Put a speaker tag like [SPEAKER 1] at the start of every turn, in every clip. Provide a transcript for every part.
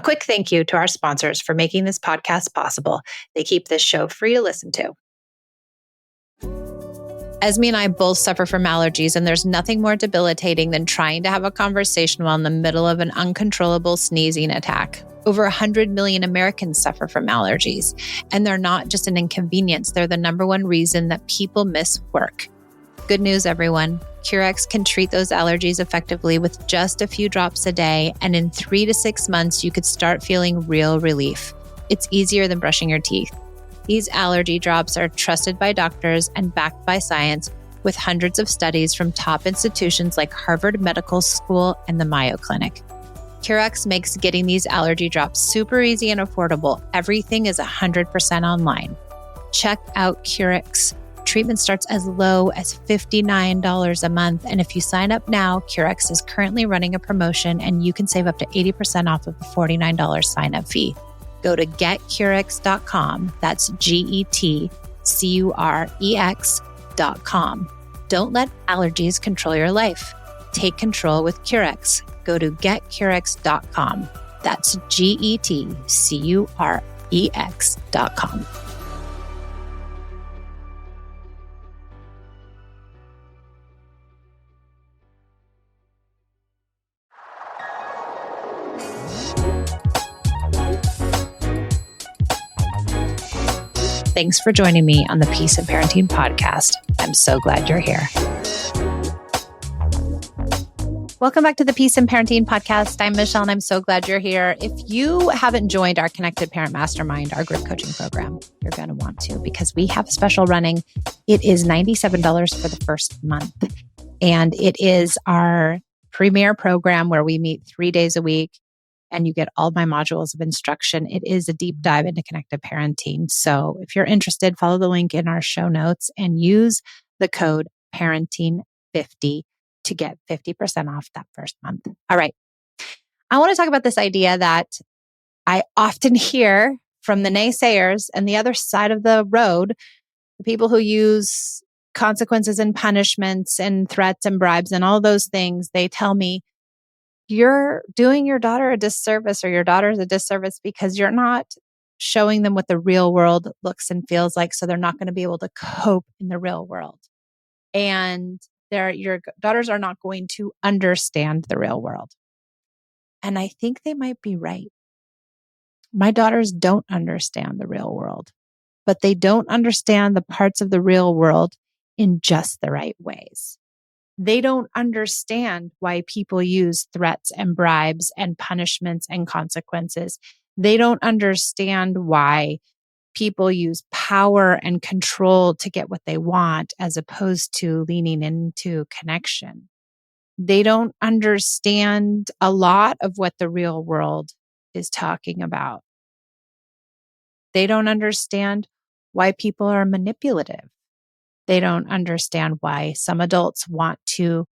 [SPEAKER 1] quick thank you to our sponsors for making this podcast possible. They keep this show free to listen to. Esme and I both suffer from allergies, and there's nothing more debilitating than trying to have a conversation while in the middle of an uncontrollable sneezing attack. Over 100 million Americans suffer from allergies, and they're not just an inconvenience. They're the number one reason that people miss work. Good news, everyone. Curex can treat those allergies effectively with just a few drops a day, and in 3 to 6 months, you could start feeling real relief. It's easier than brushing your teeth. These allergy drops are trusted by doctors and backed by science with hundreds of studies from top institutions like Harvard Medical School and the Mayo Clinic. Curex makes getting these allergy drops super easy and affordable. Everything is 100% online. Check out Curex. Treatment starts as low as $59 a month. And if you sign up now, Curex is currently running a promotion and you can save up to 80% off of the $49 sign-up fee. Go to getcurex.com. That's GETCUREX.com. Don't let allergies control your life. Take control with Curex. Go to getcurex.com. That's GETCUREX.com. Thanks for joining me on the Peace in Parenting podcast. I'm so glad you're here. Welcome back to the Peace in Parenting podcast. I'm Michelle, and I'm so glad you're here. If you haven't joined our Connected Parent Mastermind, our group coaching program, you're going to want to because we have a special running. It is $97 for the first month, and it is our premier program where we meet 3 days a week. And you get all my modules of instruction. It is a deep dive into connected parenting. So if you're interested, follow the link in our show notes and use the code parenting50 to get 50% off that first month. All right. I want to talk about this idea that I often hear from the naysayers and the other side of the road, the people who use consequences and punishments and threats and bribes and all those things. They tell me, you're doing your daughter a disservice or your daughter's a disservice because you're not showing them what the real world looks and feels like. So they're not going to be able to cope in the real world. And your daughters are not going to understand the real world. And I think they might be right. My daughters don't understand the real world, but they don't understand the parts of the real world in just the right ways. They don't understand why people use threats and bribes and punishments and consequences. They don't understand why people use power and control to get what they want as opposed to leaning into connection. They don't understand a lot of what the real world is talking about. They don't understand why people are manipulative. They don't understand why some adults want to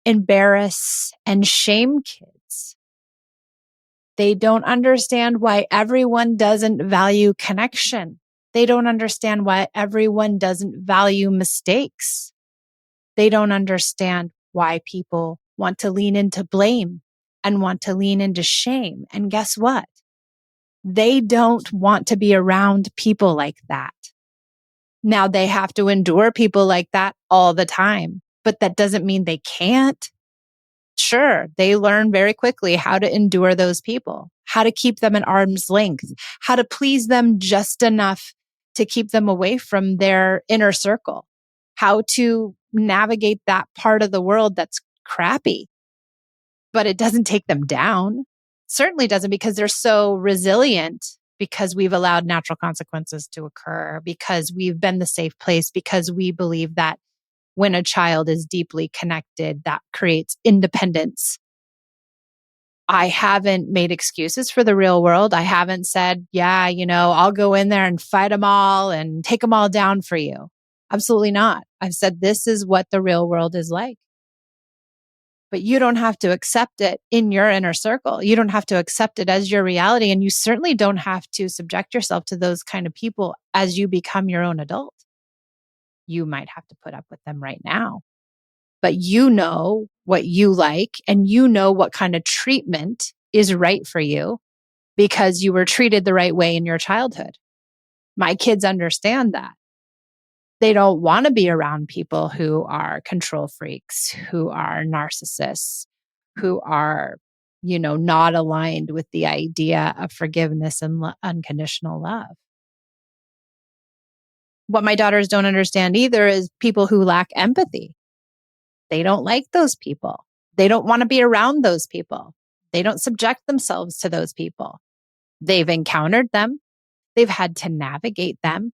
[SPEAKER 1] embarrass and shame kids. They don't understand why everyone doesn't value connection. They don't understand why everyone doesn't value mistakes. They don't understand why people want to lean into blame and want to lean into shame. And guess what? They don't want to be around people like that. Now they have to endure people like that all the time, but that doesn't mean they can't. Sure, they learn very quickly how to endure those people, how to keep them at arm's length, how to please them just enough to keep them away from their inner circle, how to navigate that part of the world that's crappy, but it doesn't take them down. Certainly doesn't, because they're so resilient, because we've allowed natural consequences to occur, because we've been the safe place, because we believe that when a child is deeply connected, that creates independence. I haven't made excuses for the real world. I haven't said, yeah, I'll go in there and fight them all and take them all down for you. Absolutely not. I've said, this is what the real world is like. But you don't have to accept it in your inner circle. You don't have to accept it as your reality. And you certainly don't have to subject yourself to those kind of people as you become your own adult. You might have to put up with them right now, but you know what you like and you know what kind of treatment is right for you. because you were treated the right way in your childhood. My kids understand that. They don't want to be around people who are control freaks, who are narcissists, who are, not aligned with the idea of forgiveness and unconditional love. What my daughters don't understand either is people who lack empathy. They don't like those people. They don't want to be around those people. They don't subject themselves to those people. They've encountered them. They've had to navigate them.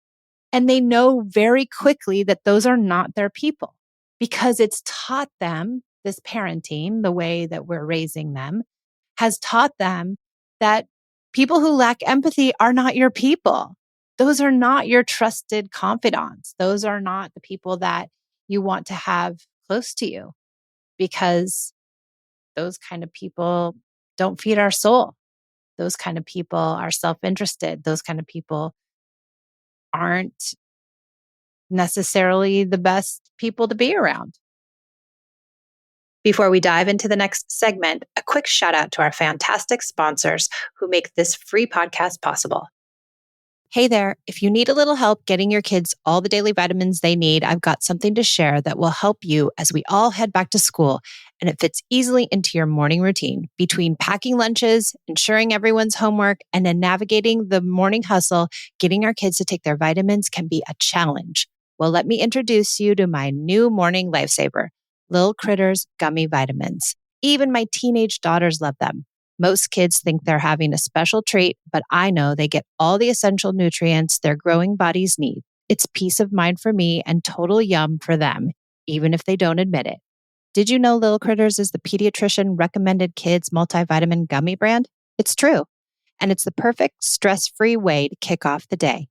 [SPEAKER 1] And they know very quickly that those are not their people because it's taught them, this parenting, the way that we're raising them, has taught them that people who lack empathy are not your people. Those are not your trusted confidants. Those are not the people that you want to have close to you because those kind of people don't feed our soul. Those kind of people are self-interested. Those kind of people aren't necessarily the best people to be around. Before we dive into the next segment, a quick shout out to our fantastic sponsors who make this free podcast possible. Hey there, if you need a little help getting your kids all the daily vitamins they need, I've got something to share that will help you as we all head back to school, and it fits easily into your morning routine. Between packing lunches, ensuring everyone's homework, and then navigating the morning hustle, getting our kids to take their vitamins can be a challenge. Well, let me introduce you to my new morning lifesaver, Lil Critters Gummy Vitamins. Even my teenage daughters love them. Most kids think they're having a special treat, but I know they get all the essential nutrients their growing bodies need. It's peace of mind for me and total yum for them, even if they don't admit it. Did you know Little Critters is the pediatrician recommended kids multivitamin gummy brand? It's true. And it's the perfect stress-free way to kick off the day.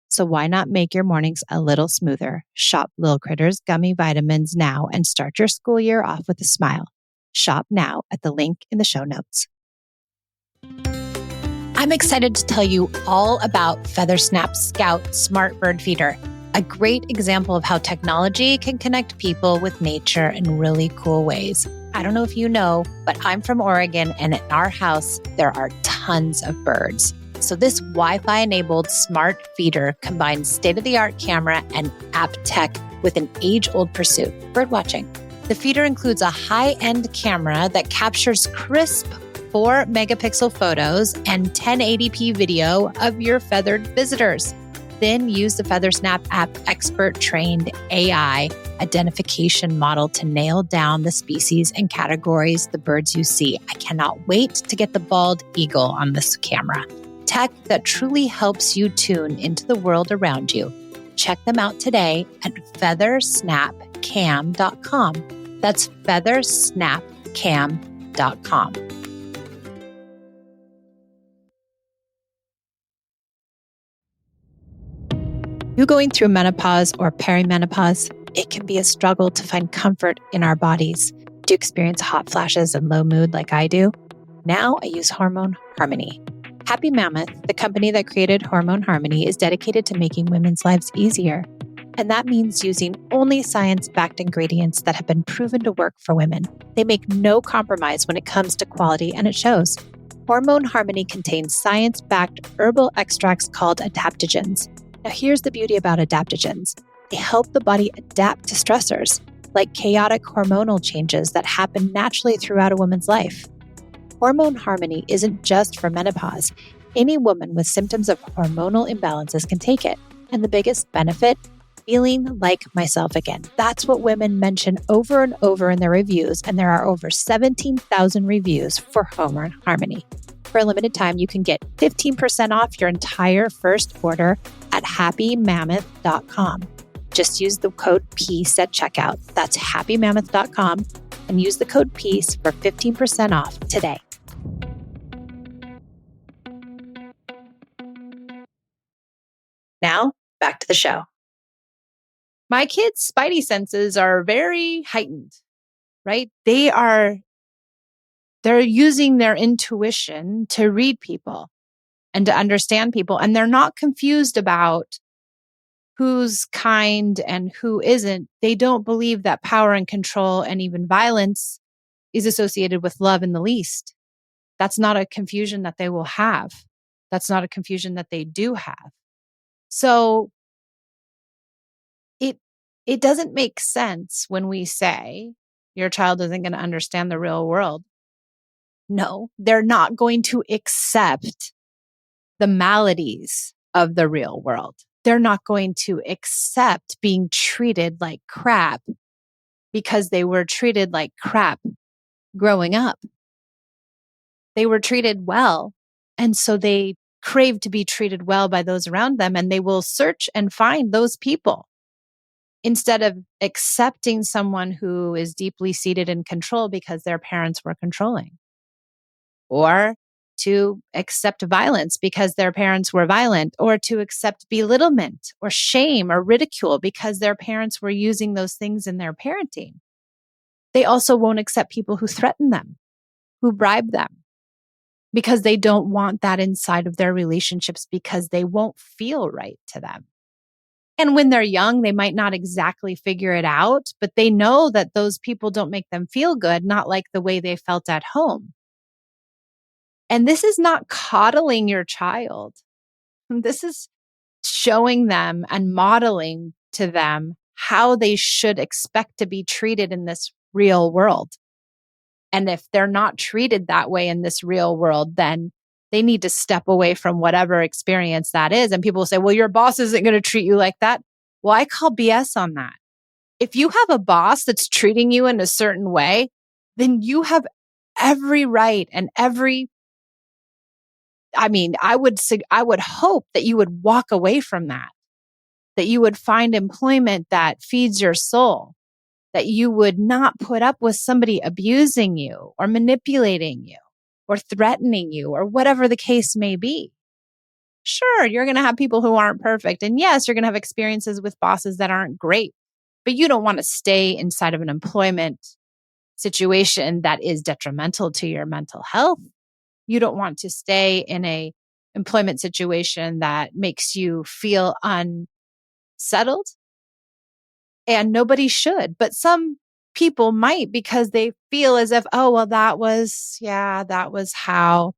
[SPEAKER 1] So why not make your mornings a little smoother? Shop Little Critters Gummy Vitamins now and start your school year off with a smile. Shop now at the link in the show notes. I'm excited to tell you all about FeatherSnap Scout Smart Bird Feeder, a great example of how technology can connect people with nature in really cool ways. I don't know if you know, but I'm from Oregon, and in our house, there are tons of birds. So this Wi-Fi enabled smart feeder combines state-of-the-art camera and app tech with an age-old pursuit, bird watching. The feeder includes a high-end camera that captures crisp 4 megapixel photos and 1080p video of your feathered visitors. Then use the FeatherSnap app expert-trained AI identification model to nail down the species and categories the birds you see. I cannot wait to get the bald eagle on this camera. Tech that truly helps you tune into the world around you. Check them out today at feathersnapcam.com. That's feathersnapcam.com. You going through menopause or perimenopause, it can be a struggle to find comfort in our bodies. Do you experience hot flashes and low mood like I do? Now I use Hormone Harmony. Happy Mammoth, the company that created Hormone Harmony, is dedicated to making women's lives easier. And that means using only science-backed ingredients that have been proven to work for women. They make no compromise when it comes to quality, and it shows. Hormone Harmony contains science-backed herbal extracts called adaptogens. Now, here's the beauty about adaptogens. They help the body adapt to stressors, like chaotic hormonal changes that happen naturally throughout a woman's life. Hormone Harmony isn't just for menopause. Any woman with symptoms of hormonal imbalances can take it. And the biggest benefit? Feeling like myself again. That's what women mention over and over in their reviews, and there are over 17,000 reviews for Hormone Harmony. For a limited time, you can get 15% off your entire first order at happymammoth.com. Just use the code PEACE at checkout. That's happymammoth.com and use the code PEACE for 15% off today. Now, back to the show. My kids' spidey senses are very heightened, right? They're using their intuition to read people and to understand people. And they're not confused about who's kind and who isn't. They don't believe that power and control and even violence is associated with love in the least. That's not a confusion that they will have. That's not a confusion that they do have. So it it doesn't make sense when we say your child isn't going to understand the real world. No, they're not going to accept the maladies of the real world. They're not going to accept being treated like crap because they were treated like crap growing up. They were treated well. And so they crave to be treated well by those around them, and they will search and find those people instead of accepting someone who is deeply seated in control because their parents were controlling, or to accept violence because their parents were violent, or to accept belittlement or shame or ridicule because their parents were using those things in their parenting. They also won't accept people who threaten them, who bribe them, because they don't want that inside of their relationships because they won't feel right to them. And when they're young, they might not exactly figure it out, but they know that those people don't make them feel good, not like the way they felt at home. And this is not coddling your child. This is showing them and modeling to them how they should expect to be treated in this real world. And if they're not treated that way in this real world, then they need to step away from whatever experience that is. And people will say, well, your boss isn't going to treat you like that. Well, I call BS on that. If you have a boss that's treating you in a certain way, then you have every right and I would hope that you would walk away from that you would find employment that feeds your soul, that you would not put up with somebody abusing you or manipulating you or threatening you or whatever the case may be. Sure, you're going to have people who aren't perfect. And yes, you're going to have experiences with bosses that aren't great, but you don't want to stay inside of an employment situation that is detrimental to your mental health. You don't want to stay in a employment situation that makes you feel unsettled. And nobody should, but some people might because they feel as if, oh, well, that was how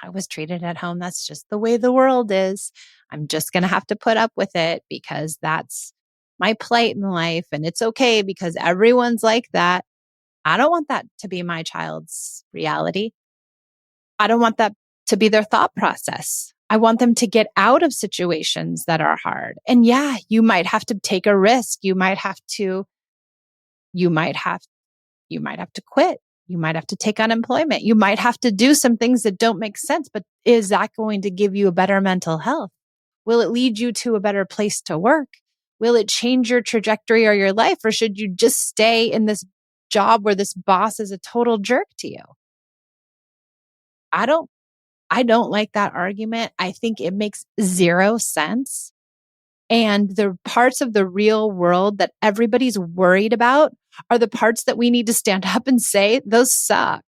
[SPEAKER 1] I was treated at home. That's just the way the world is. I'm just going to have to put up with it because that's my plight in life. And it's okay because everyone's like that. I don't want that to be my child's reality. I don't want that to be their thought process. I want them to get out of situations that are hard. And yeah, you might have to take a risk. You might have to quit. You might have to take unemployment. You might have to do some things that don't make sense, but is that going to give you a better mental health? Will it lead you to a better place to work? Will it change your trajectory or your life? Or should you just stay in this job where this boss is a total jerk to you? I don't like that argument. I think it makes zero sense. And the parts of the real world that everybody's worried about are the parts that we need to stand up and say, those suck.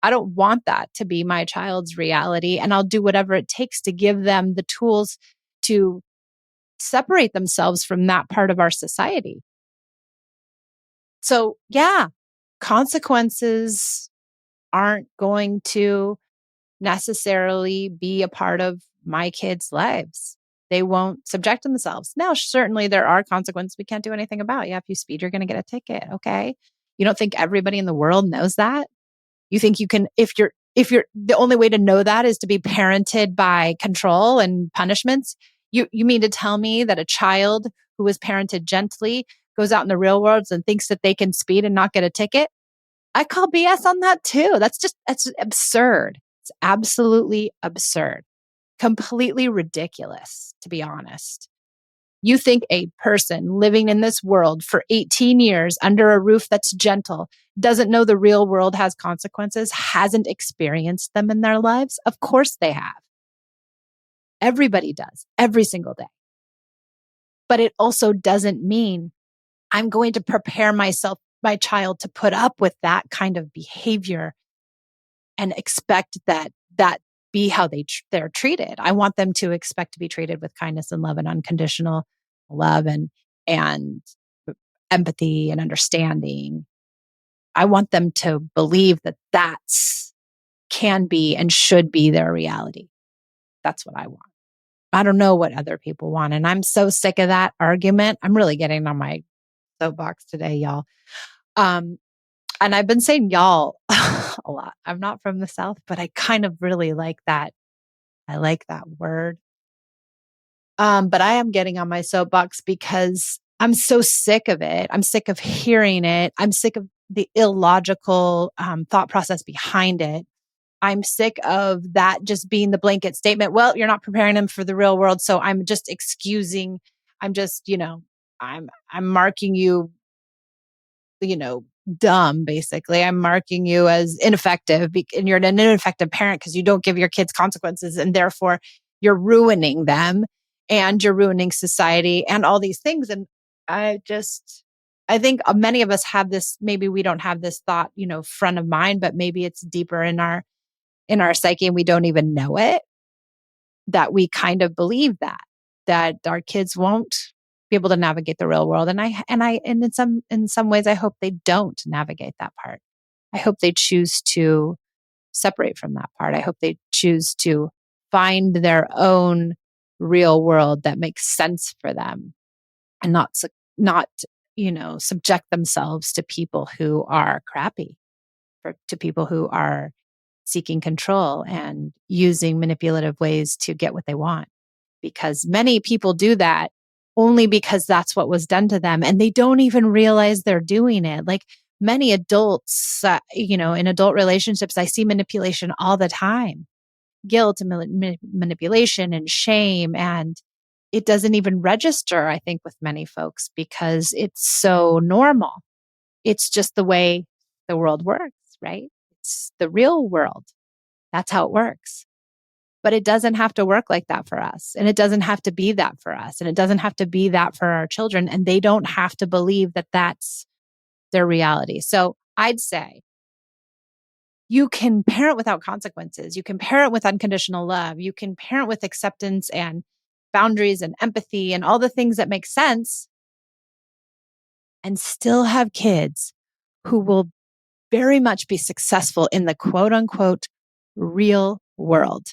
[SPEAKER 1] I don't want that to be my child's reality. And I'll do whatever it takes to give them the tools to separate themselves from that part of our society. So, yeah, consequences aren't going to necessarily be a part of my kids' lives. They won't subject themselves. Now, certainly there are consequences we can't do anything about. Yeah, if you speed, you're going to get a ticket. Okay. You don't think everybody in the world knows that? You think you can, if you're the only way to know that is to be parented by control and punishments. You mean to tell me that a child who is parented gently goes out in the real world and thinks that they can speed and not get a ticket? I call BS on that too. That's absurd. It's absolutely absurd. Completely ridiculous, to be honest. You think a person living in this world for 18 years under a roof that's gentle doesn't know the real world has consequences, hasn't experienced them in their lives? Of course they have. Everybody does, every single day. But it also doesn't mean I'm going to prepare my child to put up with that kind of behavior and expect that be how they're treated. I want them to expect to be treated with kindness and love and unconditional love and empathy and understanding. I want them to believe that that's can be and should be their reality. That's what I want. I don't know what other people want. And I'm so sick of that argument. I'm really getting on my soapbox today, y'all. And I've been saying y'all a lot. I'm not from the South, but I kind of really like that. I like that word. But I am getting on my soapbox because I'm so sick of it. I'm sick of hearing it. I'm sick of the illogical thought process behind it. I'm sick of that just being the blanket statement. Well, you're not preparing them for the real world. So I'm just excusing, I'm just, I'm marking you, dumb, basically. I'm marking you as ineffective and you're an ineffective parent because you don't give your kids consequences and therefore you're ruining them and you're ruining society and all these things. And I think many of us have this, maybe we don't have this thought, front of mind, but maybe it's deeper in our psyche and we don't even know it, that we kind of believe that our kids won't be able to navigate the real world. And in some ways, I hope they don't navigate that part. I hope they choose to separate from that part. I hope they choose to find their own real world that makes sense for them and not subject themselves to people who are crappy, to people who are seeking control and using manipulative ways to get what they want. Because many people do that only because that's what was done to them. And they don't even realize they're doing it. Like many adults, in adult relationships, I see manipulation all the time, guilt and manipulation and shame. And it doesn't even register, I think, with many folks because it's so normal. It's just the way the world works, right? It's the real world. That's how it works. But it doesn't have to work like that for us. And it doesn't have to be that for us. And it doesn't have to be that for our children. And they don't have to believe that that's their reality. So I'd say you can parent without consequences. You can parent with unconditional love. You can parent with acceptance and boundaries and empathy and all the things that make sense and still have kids who will very much be successful in the quote unquote real world.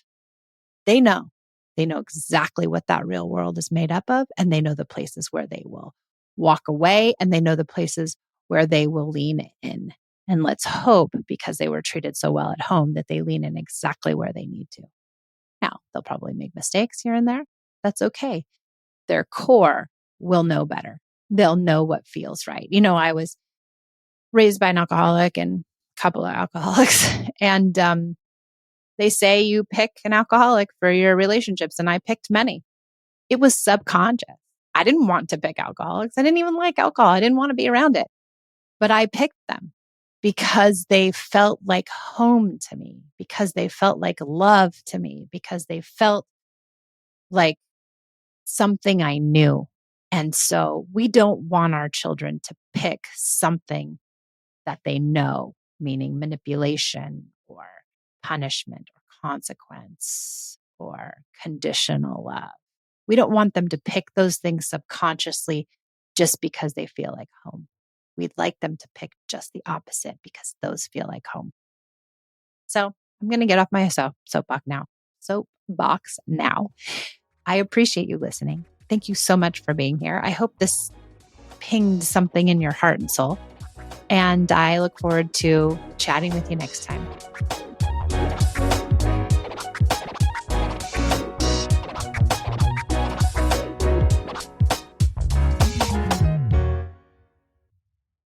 [SPEAKER 1] They know exactly what that real world is made up of. And they know the places where they will walk away and they know the places where they will lean in. And let's hope, because they were treated so well at home, that they lean in exactly where they need to. Now, they'll probably make mistakes here and there. That's okay. Their core will know better. They'll know what feels right. I was raised by an alcoholic and a couple of alcoholics. And they say you pick an alcoholic for your relationships. And I picked many. It was subconscious. I didn't want to pick alcoholics. I didn't even like alcohol. I didn't want to be around it. But I picked them because they felt like home to me, because they felt like love to me, because they felt like something I knew. And so we don't want our children to pick something that they know, meaning manipulation or punishment or consequence or conditional love. We don't want them to pick those things subconsciously just because they feel like home. We'd like them to pick just the opposite because those feel like home. So I'm going to get off my soapbox now. I appreciate you listening. Thank you so much for being here. I hope this pinged something in your heart and soul. And I look forward to chatting with you next time.